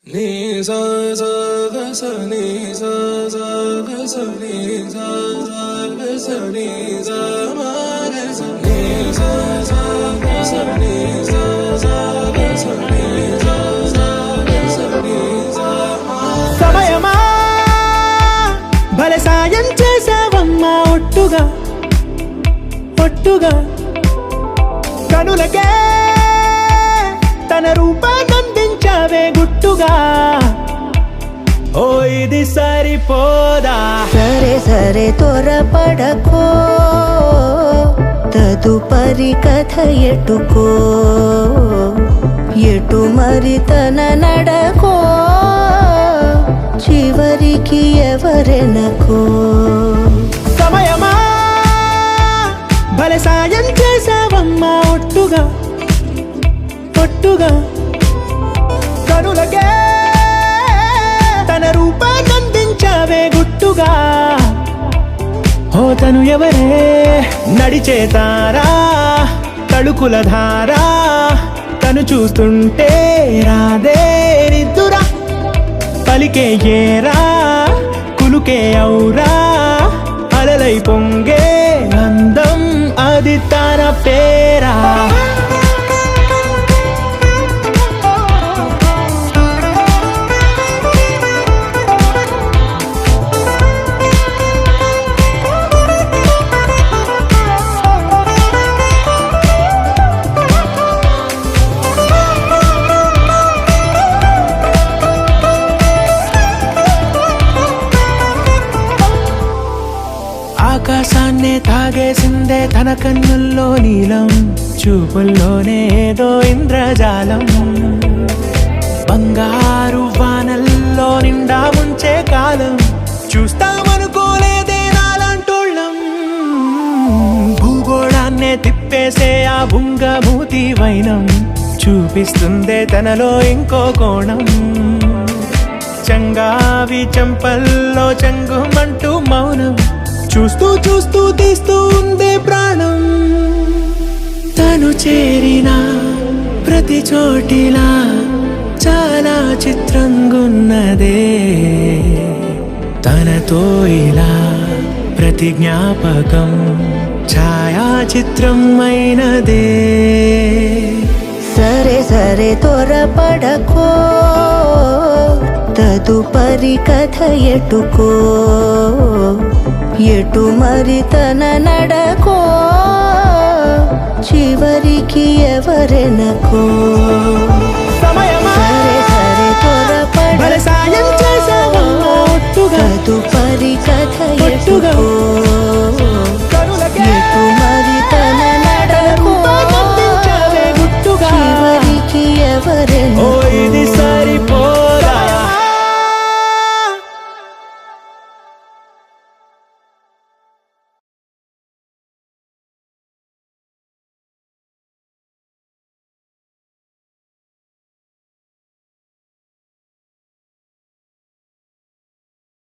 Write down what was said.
నీ సా సా గ స నీ సా సా గ స నీ సా సా గ స నీ సా మా గ స నీ సా సా గ స నీ సా సా గ స నీ సా సా గ స నీ సా మా. సమయమా భలే సాయం చేసావమ్మా ఒట్టుగా ఒట్టుగా కనులకే తన రూపాన్నందించావే గుట్టుగా. ఓ ఇది సరిపోదా? సరే సరే త్వరపడకో, తదుపరి కథ ఎటుకో, ఎటు మరి తన నడకో, చివరికి ఎవరెనకో. సమయమా భలే సాయం చేసావమ్మా ఒట్టుగా ఒట్టుగా కనులకే తన రూపాన్నందించావే గుట్టుగా. ఓ తను ఎవరే నడిచే తారా, తళుకుల ధారా, తను చూస్తుంటే రాదే నిద్దురా, పలికే ఏరా కులుకే ఔరా, అలలై పొంగే అందం అది తన పేరా. ఆకాశాన్నే తాగేసిందే తన కన్నుల్లో నీలం, చూపుల్లోనే ఏదో ఇంద్రజాలం, బంగారు వానల్లో నిండా ముంచే కాలం, చూస్తామనుకోలేదే నాలాంటోళ్ళం. భూగోళాన్నే తిప్పేసే ఆ బుంగమూతి వైనం, చూపిస్తుందే తనలో ఇంకో కోణం, చంగావి చంపల్లో చంగుమంటూ మౌనం, చూస్తూ చూస్తూ తీస్తూ ఉందే ప్రాణం. తను చేరిన ప్రతి చోటిలా చాలా చిత్రంగున్నదే, తనతో ఇలా ప్రతి జ్ఞాపకం ఛాయాచిత్రం అయినదే. సరే సరే త్వరపడకో, తదుపరి కథ ఎటుకో, ఎటు మరి తన నడకో, చివరికి ఎవరెనకో.